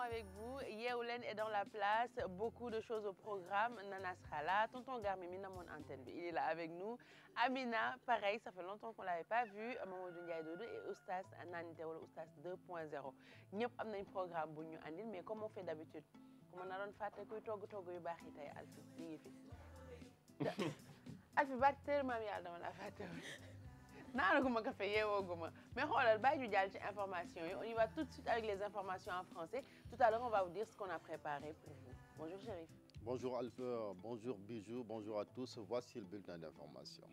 avec vous. Yeewu est dans la place, beaucoup de choses au programme. Nana sera là, tonton Garmi mon antenne, il est là avec nous. Amina, pareil, ça fait longtemps qu'on ne l'avait pas vu. Mamadou Ndiaye Dodo et Oustas Nanite ou Oustas 2.0. Nous avons un programme pour nous andil, mais comme on fait d'habitude, comme on a fait que togo yu baax yi tay Alfi mi ngi fi. Alfi ba tellement yàlla dama la fàtte. Naanaguma café yeewooguma mais xoolal bàyyi ñu jàll ci information yi on y va tout de suite avec les informations en français. Tout à l'heure on va vous dire ce qu'on a préparé pour vous. Bonjour Chérif. Bonjour Alpha, bonjour Bijou, bonjour à tous. Voici le bulletin d'information.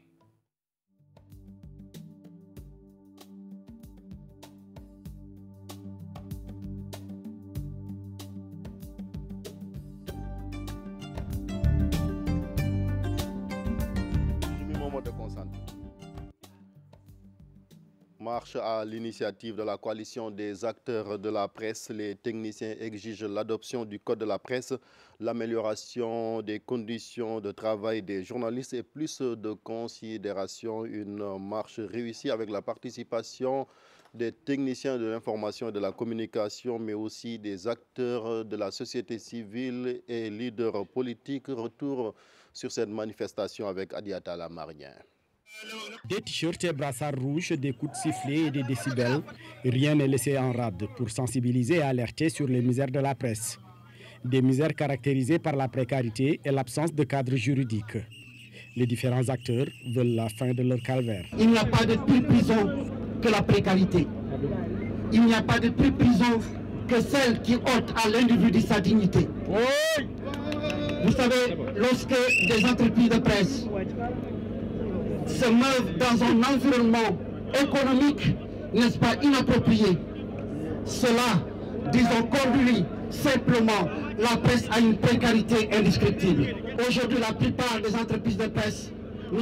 Marche à l'initiative de la coalition des acteurs de la presse. Les techniciens exigent l'adoption du code de la presse, l'amélioration des conditions de travail des journalistes et plus de considération. Une marche réussie avec la participation des techniciens de l'information et de la communication, mais aussi des acteurs de la société civile et leaders politiques. Retour sur cette manifestation avec Adiata Lamarien. Des t-shirts et brassards rouges, des coups de sifflet et des décibels, rien n'est laissé en rade pour sensibiliser et alerter sur les misères de la presse. Des misères caractérisées par la précarité et l'absence de cadre juridique. Les différents acteurs veulent la fin de leur calvaire. Il n'y a pas de plus prison que la précarité. Il n'y a pas de plus prison que celle qui ôte à l'individu sa dignité. Oui. Vous savez, lorsque des entreprises de presse se meuvent dans un environnement économique, n'est-ce pas, inapproprié, cela, disons, conduit simplement la presse à une précarité indescriptible. Aujourd'hui, la plupart des entreprises de presse ne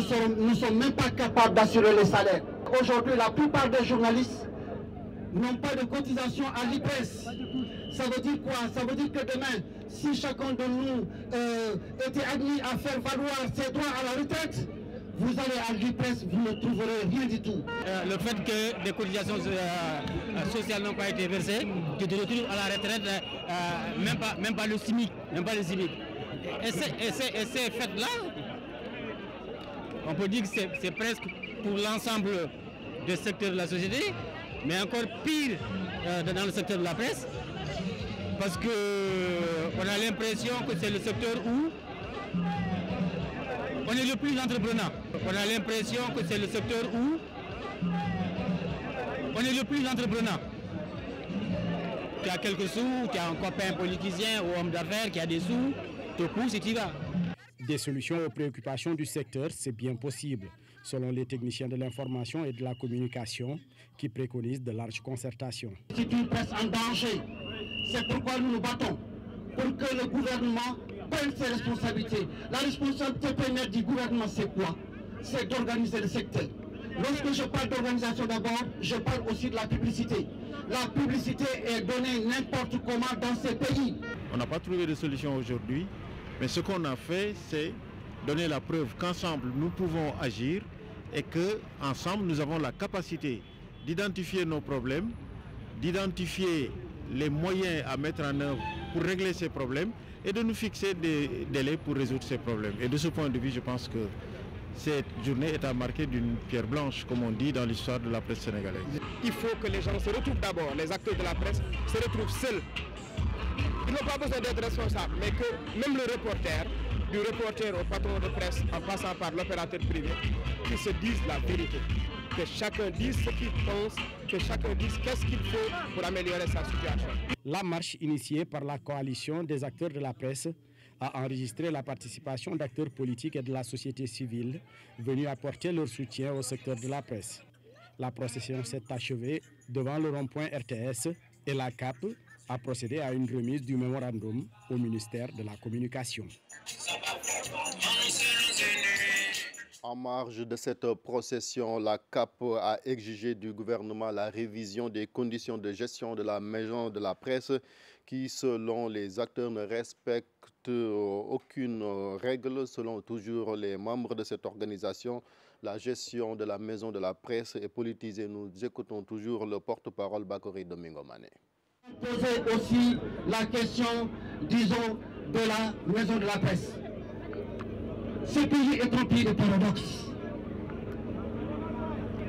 sont même pas capables d'assurer les salaires. Aujourd'hui, la plupart des journalistes n'ont pas de cotisation à l'IPRES. Ça veut dire quoi? Ça veut dire que demain, si chacun de nous était admis à faire valoir ses droits à la retraite, vous allez à l'IPRES, vous ne trouverez rien du tout. Le fait que des cotisations sociales n'ont pas été versées, tu te retrouves à la retraite, même pas le SMIC, Et ces faits-là, on peut dire que c'est presque pour l'ensemble des secteurs de la société, mais encore pire dans le secteur de la presse, parce qu'on a l'impression que c'est le secteur où on est le plus entreprenant. On a l'impression que c'est le secteur où on est le plus entreprenant. Tu as quelques sous, tu as un copain politicien ou homme d'affaires qui a des sous, te pousse et tu vas. Des solutions aux préoccupations du secteur, c'est bien possible, selon les techniciens de l'information et de la communication qui préconisent de larges concertations. C'est une presse en danger. C'est pourquoi nous nous battons pour que le gouvernement prenne ses responsabilités. La responsabilité première du gouvernement, c'est quoi? C'est d'organiser le secteur. Lorsque je parle d'organisation d'abord, je parle aussi de la publicité. La publicité est donnée n'importe comment dans ces pays. On n'a pas trouvé de solution aujourd'hui, mais ce qu'on a fait, c'est donner la preuve qu'ensemble nous pouvons agir et qu'ensemble nous avons la capacité d'identifier nos problèmes, d'identifier les moyens à mettre en œuvre pour régler ces problèmes et de nous fixer des délais pour résoudre ces problèmes. Et de ce point de vue, je pense que cette journée est à marquer d'une pierre blanche, comme on dit dans l'histoire de la presse sénégalaise. Il faut que les gens se retrouvent d'abord, les acteurs de la presse se retrouvent seuls. Ils n'ont pas besoin d'être responsables, mais que même le reporter, du reporter au patron de presse, en passant par l'opérateur privé, qu'ils se disent la vérité. Que chacun dise ce qu'il pense, que chacun dise qu'est-ce qu'il faut pour améliorer sa situation. La marche initiée par la coalition des acteurs de la presse a enregistré la participation d'acteurs politiques et de la société civile venus apporter leur soutien au secteur de la presse. La procession s'est achevée devant le rond-point RTS et la CAP a procédé à une remise du mémorandum au ministère de la Communication. En marge de cette procession, la CAP a exigé du gouvernement la révision des conditions de gestion de la maison de la presse qui, selon les acteurs, ne respectent aucune règle. Selon toujours les membres de cette organisation, la gestion de la maison de la presse est politisée. Nous écoutons toujours le porte-parole Bakary Domingo Mané. Poser aussi la question, disons, de la maison de la presse. Ce pays est un pays de paradoxes.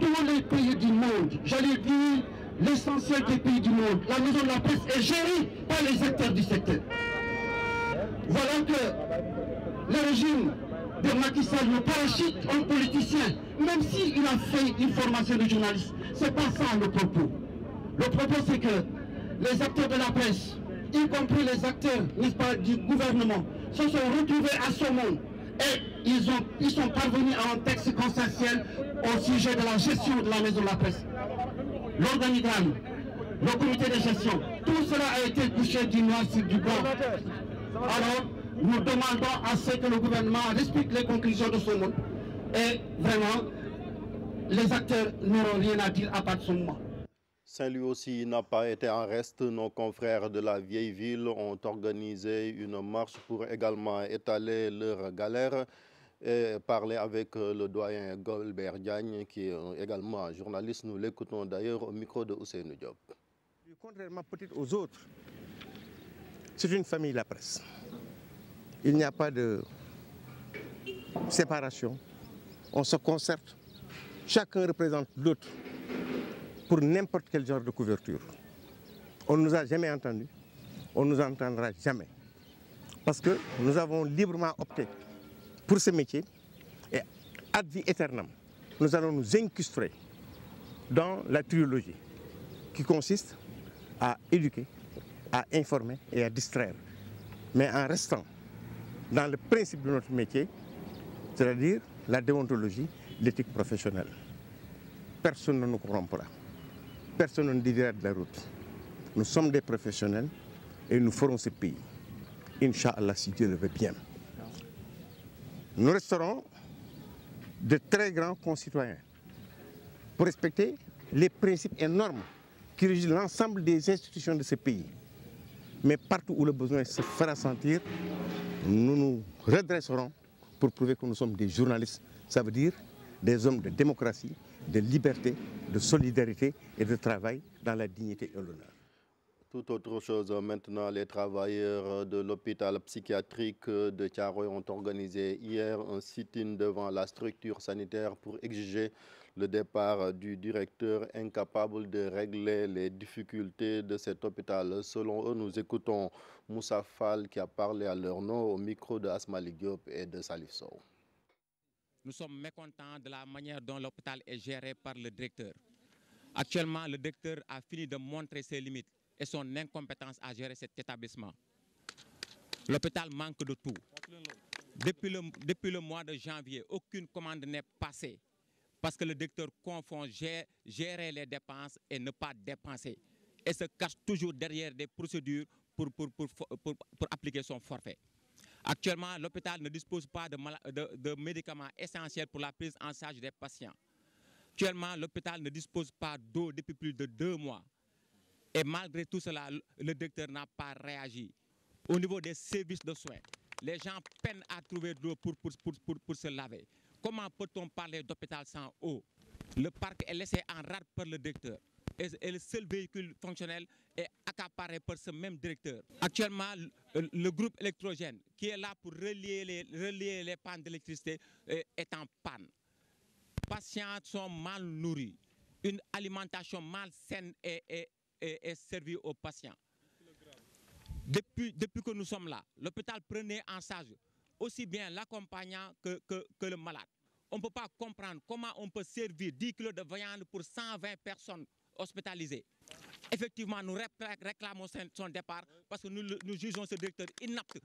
Tous les pays du monde, j'allais dire l'essentiel des pays du monde, la maison de la presse est gérée par les acteurs du secteur. Voilà que le régime de Macky Sall me parachute un politicien, même s'il a fait une formation de journaliste. C'est pas ça le propos. Le propos, c'est que les acteurs de la presse, y compris les acteurs, n'est-ce pas, du gouvernement, se sont retrouvés à ce monde et ils sont parvenus à un texte consensuel au sujet de la gestion de la maison de la presse. L'organigramme, le comité de gestion, tout cela a été couché du noir sur du blanc. Alors, nous demandons à ce que le gouvernement respecte les conclusions de ce monde et vraiment, les acteurs n'auront rien à dire à part de ce moment. Saint-Louis aussi n'a pas été en reste. Nos confrères de la vieille ville ont organisé une marche pour également étaler leur galère et parler avec le doyen Golbert Diagne, qui est également journaliste. Nous l'écoutons d'ailleurs au micro de Ousseynou Diop. Contrairement peut-être aux autres, c'est une famille, la presse. Il n'y a pas de séparation. On se concerte. Chacun représente l'autre pour n'importe quel genre de couverture. On ne nous a jamais entendus. On ne nous entendra jamais. Parce que nous avons librement opté pour ce métier et ad vitam, nous allons nous incrustrer dans la trilogie qui consiste à éduquer, à informer et à distraire, mais en restant dans le principe de notre métier, c'est-à-dire la déontologie, l'éthique professionnelle. Personne ne nous corrompra, personne ne nous déviera de la route. Nous sommes des professionnels et nous ferons ce pays, Inch'Allah, si Dieu le veut bien. Nous resterons de très grands concitoyens pour respecter les principes et normes qui régissent l'ensemble des institutions de ce pays. Mais partout où le besoin se fera sentir, nous nous redresserons pour prouver que nous sommes des journalistes. Ça veut dire des hommes de démocratie, de liberté, de solidarité et de travail dans la dignité et l'honneur. Tout autre chose, maintenant, les travailleurs de l'hôpital psychiatrique de Thiaroye ont organisé hier un sit-in devant la structure sanitaire pour exiger le départ du directeur incapable de régler les difficultés de cet hôpital. Selon eux, nous écoutons Moussa Fall qui a parlé à leur nom au micro de Asmali Diop et de Salif Sow. Nous sommes mécontents de la manière dont l'hôpital est géré par le directeur. Actuellement, le directeur a fini de montrer ses limites et son incompétence à gérer cet établissement. L'hôpital manque de tout. Depuis le mois de janvier, aucune commande n'est passée parce que le directeur confond gérer les dépenses et ne pas dépenser et se cache toujours derrière des procédures pour appliquer son forfait. Actuellement, l'hôpital ne dispose pas de médicaments essentiels pour la prise en charge des patients. Actuellement, l'hôpital ne dispose pas d'eau depuis plus de 2 mois. Et malgré tout cela, le directeur n'a pas réagi. Au niveau des services de soins, les gens peinent à trouver de l'eau pour se laver. Comment peut-on parler d'hôpital sans eau? Le parc est laissé en rade par le directeur. Et le seul véhicule fonctionnel est accaparé par ce même directeur. Actuellement, le groupe électrogène qui est là pour relier les pannes d'électricité est en panne. Les patients sont mal nourris. Une alimentation malsaine est servie aux patients. Depuis que nous sommes là, l'hôpital prenait en charge aussi bien l'accompagnant que le malade. On ne peut pas comprendre comment on peut servir 10 kg de viande pour 120 personnes hospitalisées. Effectivement, nous réclamons son départ parce que nous jugeons ce directeur inapte.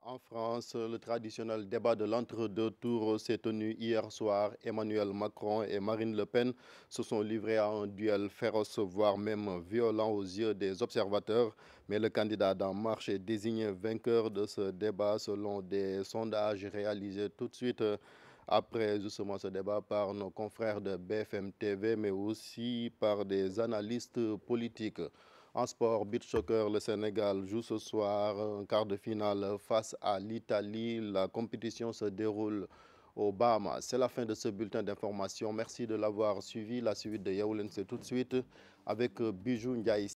En France, le traditionnel débat de l'entre-deux tours s'est tenu hier soir. Emmanuel Macron et Marine Le Pen se sont livrés à un duel féroce, voire même violent aux yeux des observateurs. Mais le candidat d'En Marche est désigné vainqueur de ce débat selon des sondages réalisés tout de suite après justement ce débat par nos confrères de BFM TV, mais aussi par des analystes politiques. En sport, beach soccer, le Sénégal joue ce soir un quart de finale face à l'Italie. La compétition se déroule aux Bahamas. C'est la fin de ce bulletin d'information. Merci de l'avoir suivi. La suite de Yaoulène, c'est tout de suite avec Bijou Ndiaye.